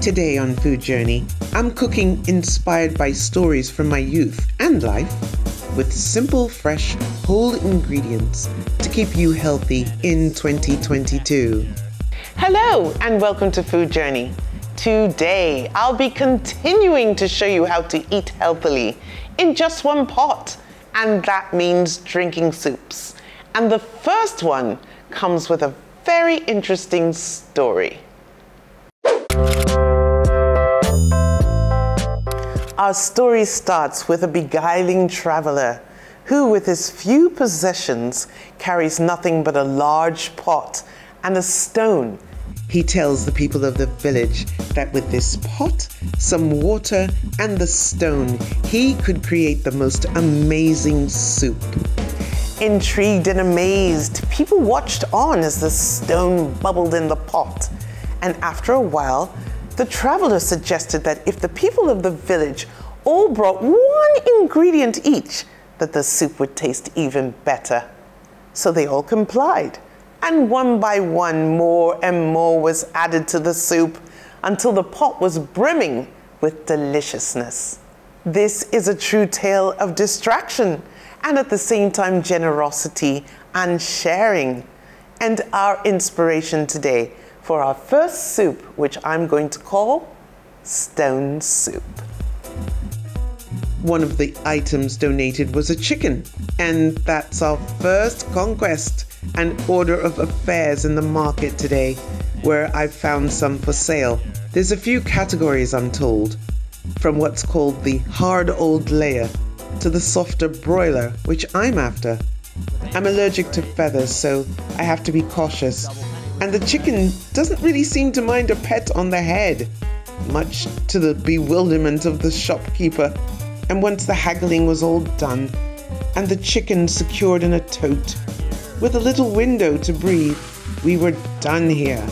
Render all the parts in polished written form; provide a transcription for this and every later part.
Today on Food Journey, I'm cooking inspired by stories from my youth and life with simple, fresh, whole ingredients to keep you healthy in 2022. Hello and welcome to Food Journey. Today, I'll be continuing to show you how to eat healthily in just one pot, and that means drinking soups. And the first one comes with a very interesting story. Our story starts with a beguiling traveler who, with his few possessions, carries nothing but a large pot and a stone. He tells the people of the village that with this pot, some water, and the stone, he could create the most amazing soup. Intrigued and amazed, people watched on as the stone bubbled in the pot. And after a while, the traveler suggested that if the people of the village all brought one ingredient each, that the soup would taste even better. So they all complied, and one by one, more and more was added to the soup until the pot was brimming with deliciousness. This is a true tale of distraction and at the same time generosity and sharing. And our inspiration today for our first soup, which I'm going to call stone soup. One of the items donated was a chicken, and that's our first conquest and order of affairs in the market today, where I've found some for sale. There's a few categories, I'm told, from what's called the hard old layer to the softer broiler, which I'm after. I'm allergic to feathers, so I have to be cautious. And the chicken doesn't really seem to mind a pet on the head, much to the bewilderment of the shopkeeper. And once the haggling was all done, and the chicken secured in a tote, with a little window to breathe, we were done here.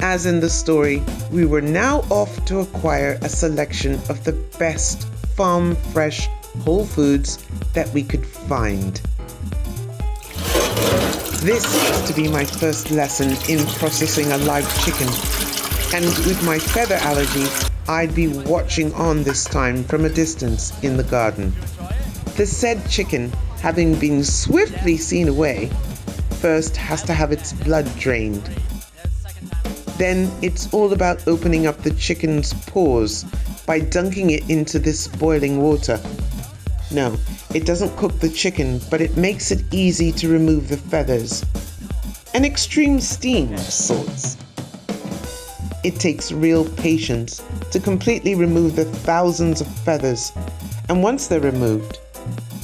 As in the story, we were now off to acquire a selection of the best farm-fresh whole foods that we could find. This is to be my first lesson in processing a live chicken, and with my feather allergy, I'd be watching on this time from a distance in the garden. The said chicken, having been swiftly seen away, first has to have its blood drained. Then it's all about opening up the chicken's pores by dunking it into this boiling water. No, it doesn't cook the chicken, but it makes it easy to remove the feathers. An extreme steam of sorts. It takes real patience to completely remove the thousands of feathers, and once they're removed,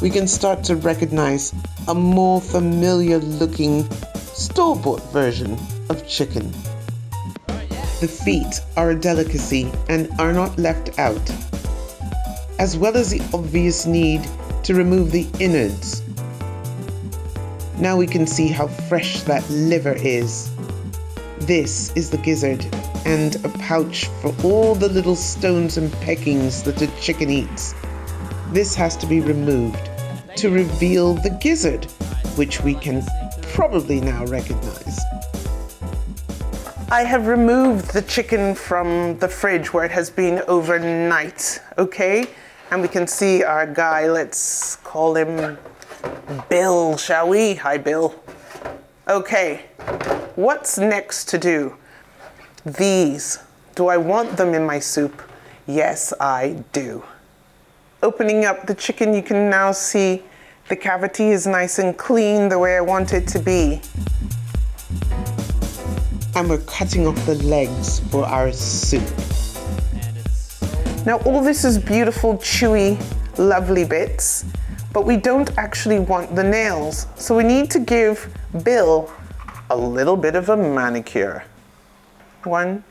we can start to recognize a more familiar looking store-bought version of chicken. The feet are a delicacy and are not left out, as well as the obvious need to remove the innards. Now we can see how fresh that liver is. This is the gizzard, and a pouch for all the little stones and peckings that a chicken eats. This has to be removed to reveal the gizzard, which we can probably now recognize. I have removed the chicken from the fridge where it has been overnight, okay? And we can see our guy, let's call him Bill, shall we? Hi, Bill. Okay, what's next to do? These. Do I want them in my soup? Yes, I do. Opening up the chicken, you can now see the cavity is nice and clean the way I want it to be. And we're cutting off the legs for our soup. Now all this is beautiful, chewy, lovely bits, but we don't actually want the nails. So we need to give Bill a little bit of a manicure. 1,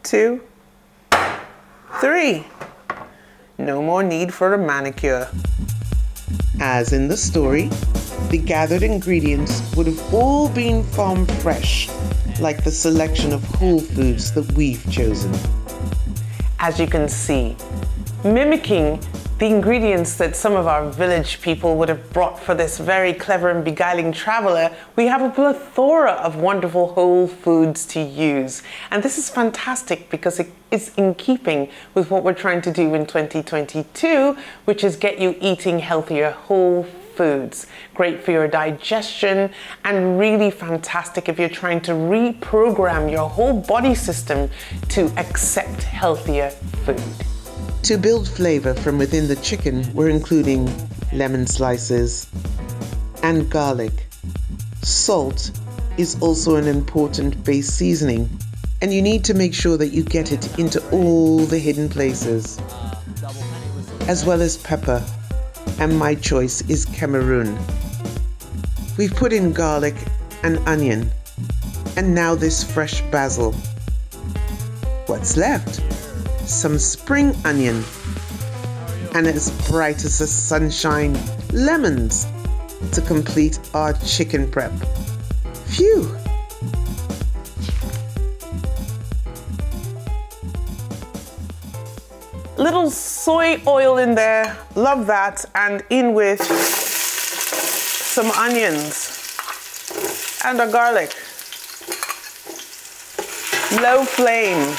2, 3. No more need for a manicure. As in the story, the gathered ingredients would have all been farm fresh, like the selection of whole foods that we've chosen. As you can see, mimicking the ingredients that some of our village people would have brought for this very clever and beguiling traveler, we have a plethora of wonderful whole foods to use. And this is fantastic because it is in keeping with what we're trying to do in 2022, which is get you eating healthier whole foods. Great for your digestion and really fantastic if you're trying to reprogram your whole body system to accept healthier food. To build flavor from within the chicken, we're including lemon slices and garlic. Salt is also an important base seasoning, and you need to make sure that you get it into all the hidden places, as well as pepper, and my choice is Cameroon. We've put in garlic and onion, and now this fresh basil. What's left? Some spring onion, and as bright as the sunshine, lemons to complete our chicken prep. Phew! Little soy oil in there, love that, and in with some onions and a garlic. Low flame.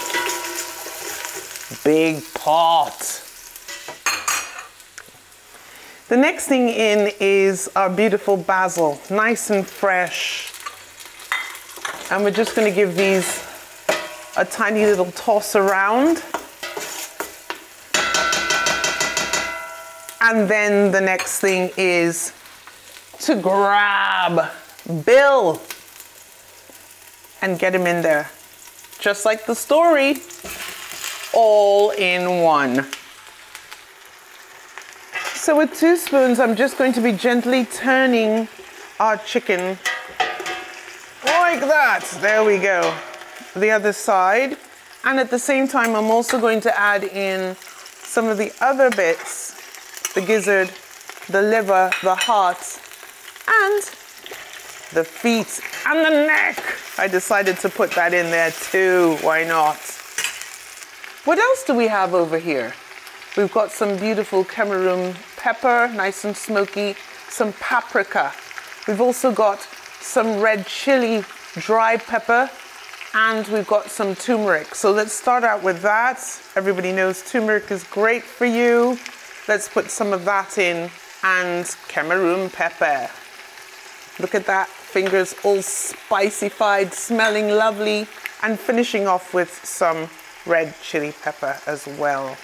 Big pot. The next thing in is our beautiful basil, nice and fresh. And we're just going to give these a tiny little toss around. And then the next thing is to grab Bill and get him in there. Just like the story. All in one. So with 2 spoons, I'm just going to be gently turning our chicken like that. There we go. The other side. And at the same time, I'm also going to add in some of the other bits, the gizzard, the liver, the heart, and the feet and the neck. I decided to put that in there too. Why not? What else do we have over here? We've got some beautiful Cameroon pepper, nice and smoky, some paprika. We've also got some red chili, dry pepper, and we've got some turmeric. So let's start out with that. Everybody knows turmeric is great for you. Let's put some of that in, and Cameroon pepper. Look at that, fingers all spicy-fied, smelling lovely, and finishing off with some red chili pepper as well.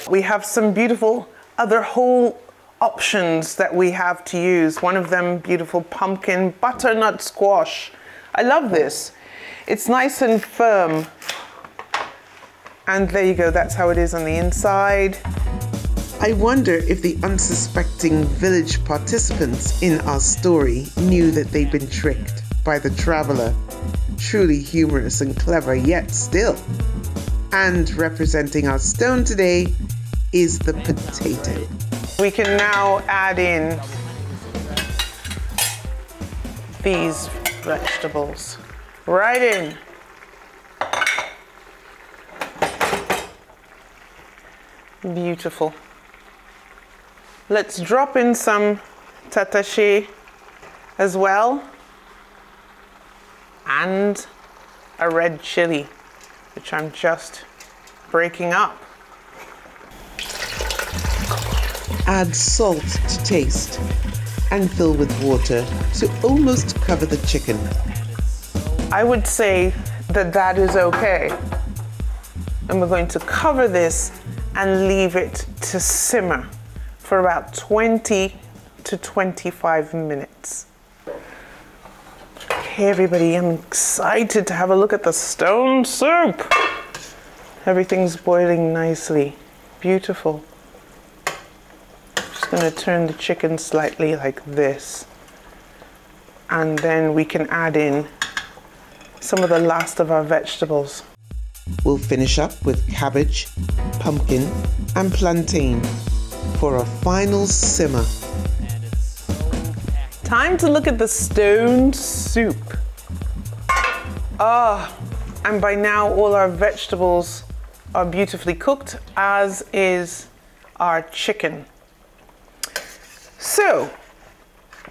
We have some beautiful other whole options that we have to use. One of them, beautiful pumpkin butternut squash. I love this. It's nice and firm. And there you go, that's how it is on the inside. I wonder if the unsuspecting village participants in our story knew that they'd been tricked by the traveler. Truly humorous and clever, yet still. And representing our stone today is the potato. We can now add in these vegetables. Right in. Beautiful. Let's drop in some tatache as well. And a red chili, which I'm just breaking up. Add salt to taste and fill with water to almost cover the chicken. I would say that that is okay. And we're going to cover this and leave it to simmer for about 20 to 25 minutes. Okay, everybody, I'm excited to have a look at the stone soup. Everything's boiling nicely. Beautiful. Just gonna turn the chicken slightly like this. And then we can add in some of the last of our vegetables. We'll finish up with cabbage, pumpkin, and plantain for a final simmer. Time to look at the stone soup. Ah, and by now all our vegetables are beautifully cooked, as is our chicken. So,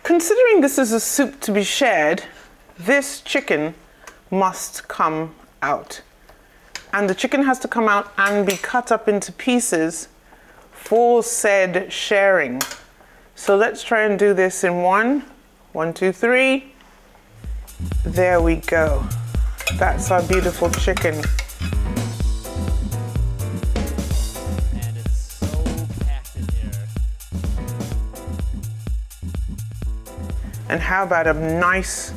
considering this is a soup to be shared, this chicken must come out. And the chicken has to come out and be cut up into pieces for said sharing. So let's try and do this in 1, 2, 3. There we go. That's our beautiful chicken. And it's so packed in here. And how about a nice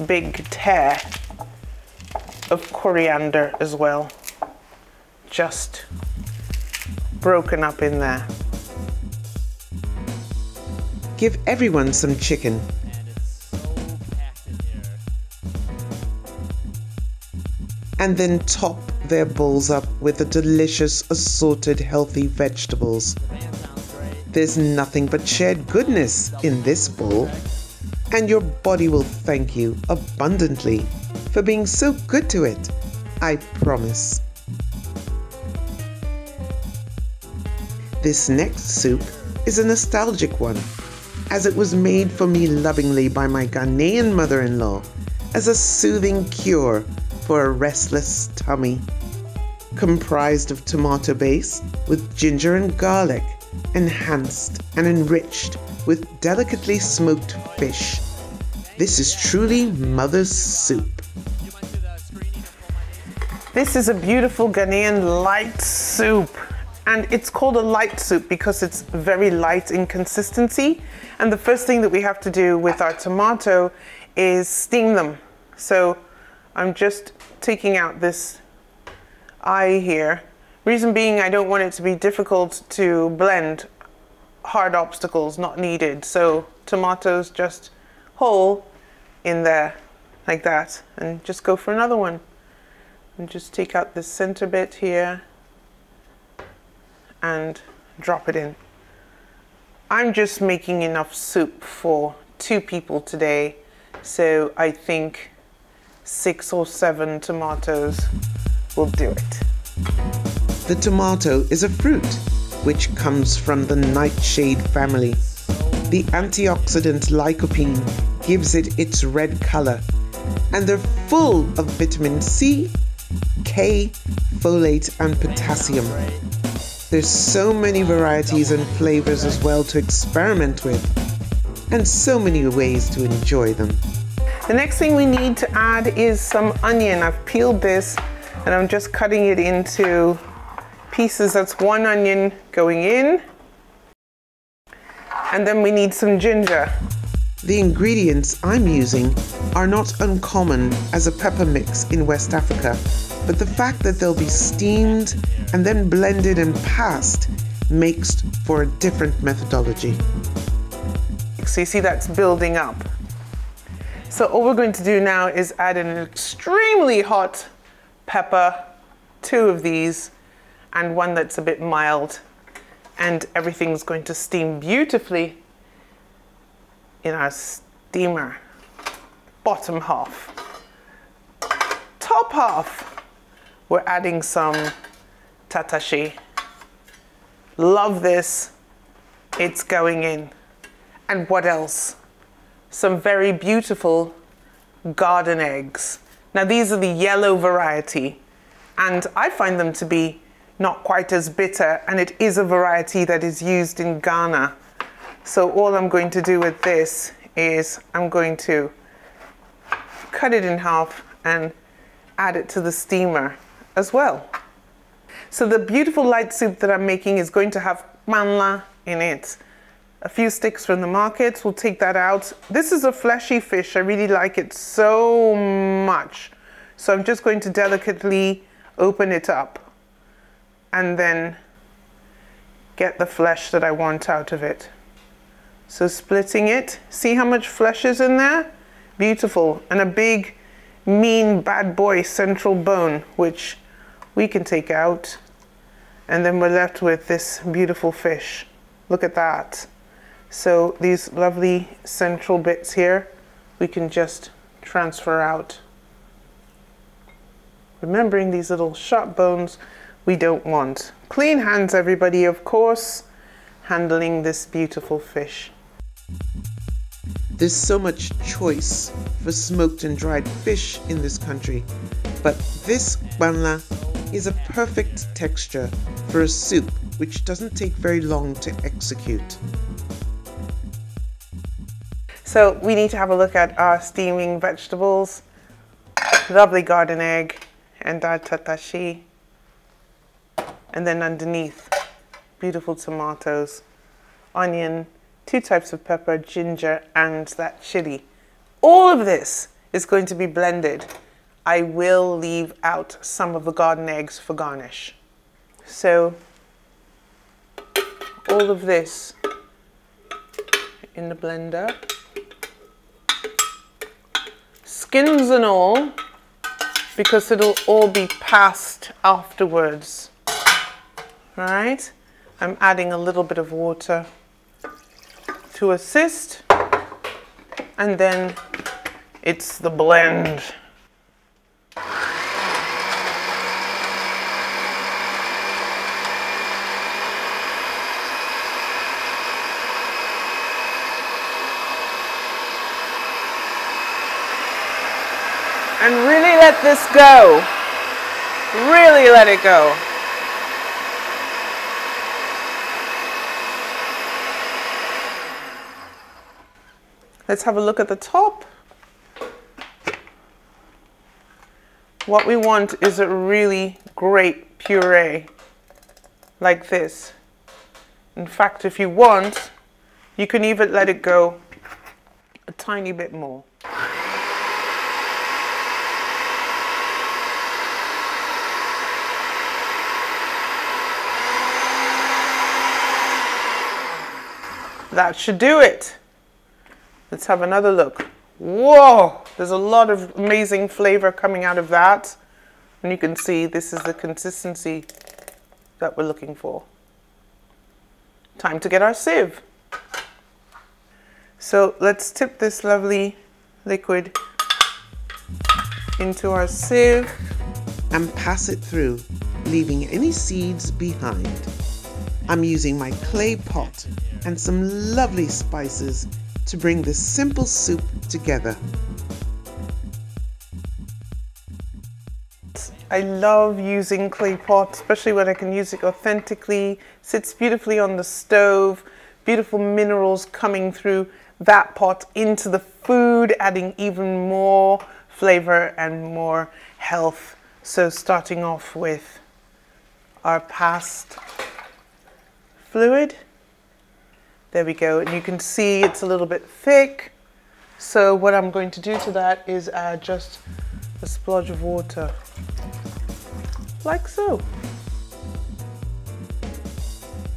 big tear of coriander as well, just broken up in there. Give everyone some chicken. And it's so packed in here. And then top their bowls up with the delicious assorted healthy vegetables. That sounds great. There's nothing but shared goodness in this bowl, and your body will thank you abundantly for being so good to it, I promise. This next soup is a nostalgic one, as it was made for me lovingly by my Ghanaian mother-in-law as a soothing cure for a restless tummy. Comprised of tomato base with ginger and garlic, enhanced and enriched with delicately smoked fish. This is truly mother's soup. This is a beautiful Ghanaian light soup, and it's called a light soup because it's very light in consistency. And the first thing that we have to do with our tomato is steam them. So I'm just taking out this eye here. Reason being, I don't want it to be difficult to blend. Hard obstacles not needed. So tomatoes just whole in there like that, and just go for another one. And just take out this center bit here and drop it in. I'm just making enough soup for 2 people today, so I think 6 or 7 tomatoes will do it. The tomato is a fruit which comes from the nightshade family. The antioxidant lycopene gives it its red color, and they're full of vitamin C, K, folate, and potassium. There's so many varieties and flavors as well to experiment with, and so many ways to enjoy them. The next thing we need to add is some onion. I've peeled this and I'm just cutting it into pieces. That's 1 onion going in. And then we need some ginger. The ingredients I'm using are not uncommon as a pepper mix in West Africa, but the fact that they'll be steamed and then blended and passed makes for a different methodology. So you see that's building up. So all we're going to do now is add an extremely hot pepper, 2 of these, and 1 that's a bit mild. And everything's going to steam beautifully in our steamer. Bottom half. Top half, we're adding some tatashi. Love this. It's going in. And what else? Some very beautiful garden eggs. Now these are the yellow variety, and I find them to be not quite as bitter, and it is a variety that is used in Ghana. So all I'm going to do with this is I'm going to cut it in half and add it to the steamer as well. So the beautiful light soup that I'm making is going to have manla in it. A few sticks from the market, we'll take that out. This is a fleshy fish, I really like it so much. So I'm just going to delicately open it up and then get the flesh that I want out of it. So splitting it, see how much flesh is in there? Beautiful. And a big, mean, bad boy central bone, which we can take out. And then we're left with this beautiful fish. Look at that. So these lovely central bits here, we can just transfer out. Remembering these little sharp bones, we don't want. Clean hands, everybody, of course, handling this beautiful fish. There's so much choice for smoked and dried fish in this country, but this banla is a perfect texture for a soup which doesn't take very long to execute. So we need to have a look at our steaming vegetables. Lovely garden egg and our tatashi. And then underneath, beautiful tomatoes, onion, 2 types of pepper, ginger, and that chili. All of this is going to be blended. I will leave out some of the garden eggs for garnish. So all of this in the blender. Skins and all, because it'll all be passed afterwards. Right? I'm adding a little bit of water to assist, and then it's the blend. And really let this go. Really let it go. Let's have a look at the top. What we want is a really great puree, like this. In fact, if you want, you can even let it go a tiny bit more. That should do it. Let's have another look. Whoa, there's a lot of amazing flavor coming out of that. And you can see this is the consistency that we're looking for. Time to get our sieve. So let's tip this lovely liquid into our sieve and pass it through, leaving any seeds behind. I'm using my clay pot and some lovely spices to bring this simple soup together. I love using clay pot, especially when I can use it authentically. Sits beautifully on the stove, beautiful minerals coming through that pot into the food, adding even more flavor and more health. So starting off with our passed fluid. There we go, and you can see it's a little bit thick. So what I'm going to do to that is add just a splodge of water, like so.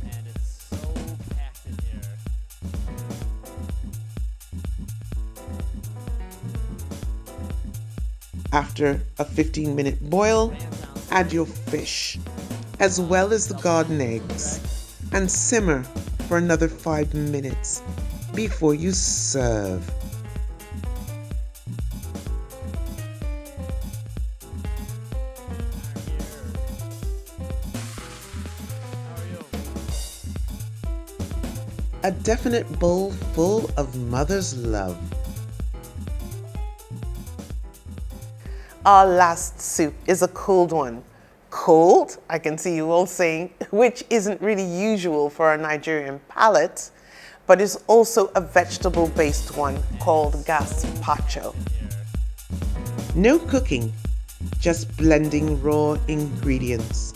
And it's so packed in here. After a 15-minute boil, add your fish, as well as the garden eggs, and simmer for another 5 minutes before you serve. A definite bowl full of mother's love. Our last soup is a cold one. Cold, I can see you all saying, which isn't really usual for a Nigerian palate, but is also a vegetable-based one called Gazpacho. No cooking, just blending raw ingredients.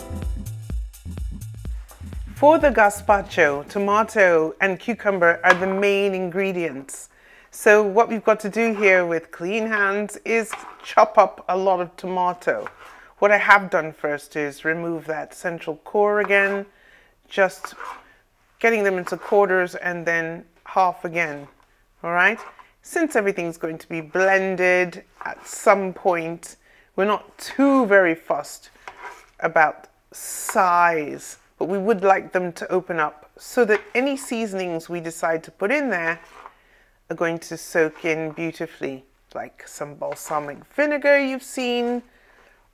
For the gazpacho, tomato and cucumber are the main ingredients. So what we've got to do here with clean hands is chop up a lot of tomato. What I have done first is remove that central core again, just getting them into quarters and then half again, all right? Since everything's going to be blended at some point, we're not too very fussed about size, but we would like them to open up so that any seasonings we decide to put in there are going to soak in beautifully, like some balsamic vinegar you've seen,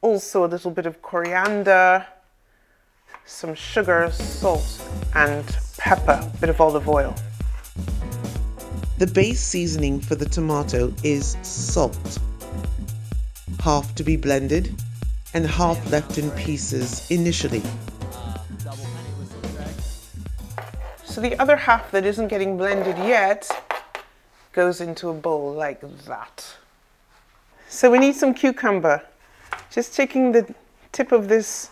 also a little bit of coriander, some sugar, salt, and pepper, a bit of olive oil. The base seasoning for the tomato is salt, half to be blended and half left in pieces initially. So the other half that isn't getting blended yet goes into a bowl like that. So we need some cucumber. Just taking the tip of this,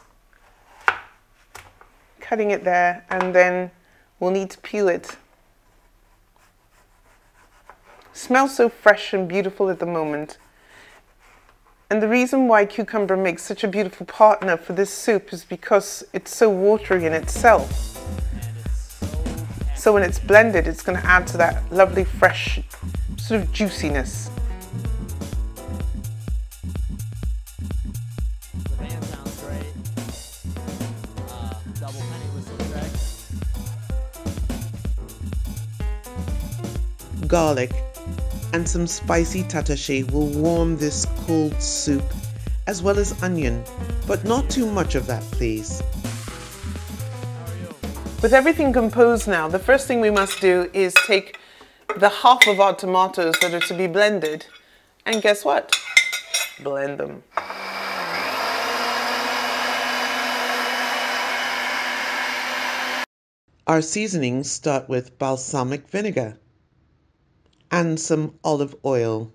cutting it there, and then we'll need to peel it. Smells so fresh and beautiful at the moment. And the reason why cucumber makes such a beautiful partner for this soup is because it's so watery in itself. So when it's blended, it's going to add to that lovely fresh sort of juiciness. The band sounds great. Double penny whistle track. Garlic and some spicy tatashe will warm this cold soup, as well as onion, but not too much of that, please. With everything composed now, the first thing we must do is take the half of our tomatoes that are to be blended, and guess what? Blend them. Our seasonings start with balsamic vinegar and some olive oil.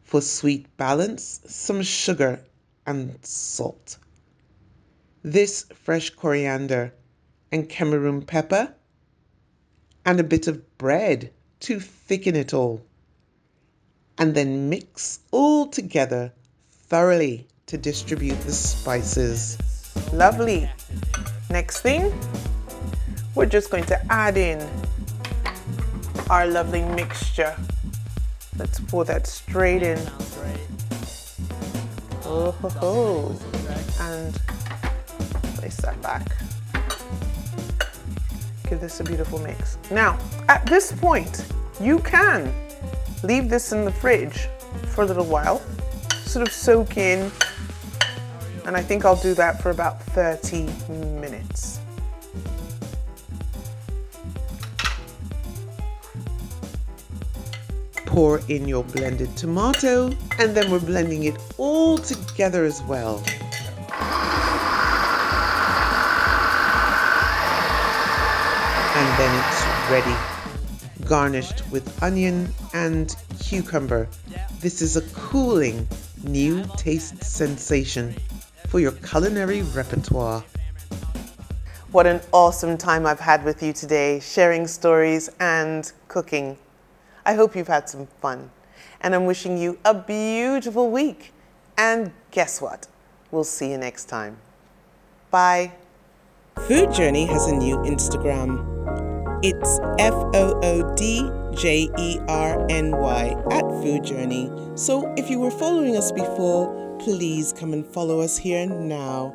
For sweet balance, some sugar and salt. This fresh coriander and Cameroon pepper, and a bit of bread to thicken it all. And then mix all together thoroughly to distribute the spices. Lovely. Next thing, we're just going to add in our lovely mixture. Let's pour that straight in. Sounds great. Oh ho ho. And place that back. Give this a beautiful mix. Now, at this point, you can leave this in the fridge for a little while, sort of soak in, and I think I'll do that for about 30 minutes. Pour in your blended tomato, and then we're blending it all together as well. And then it's ready, garnished with onion and cucumber. This is a cooling new taste sensation for your culinary repertoire. What an awesome time I've had with you today, sharing stories and cooking. I hope you've had some fun, and I'm wishing you a beautiful week. And guess what? We'll see you next time. Bye. Food Journey has a new Instagram. It's FOODJERNY @Food Journey. So if you were following us before, please come and follow us here now.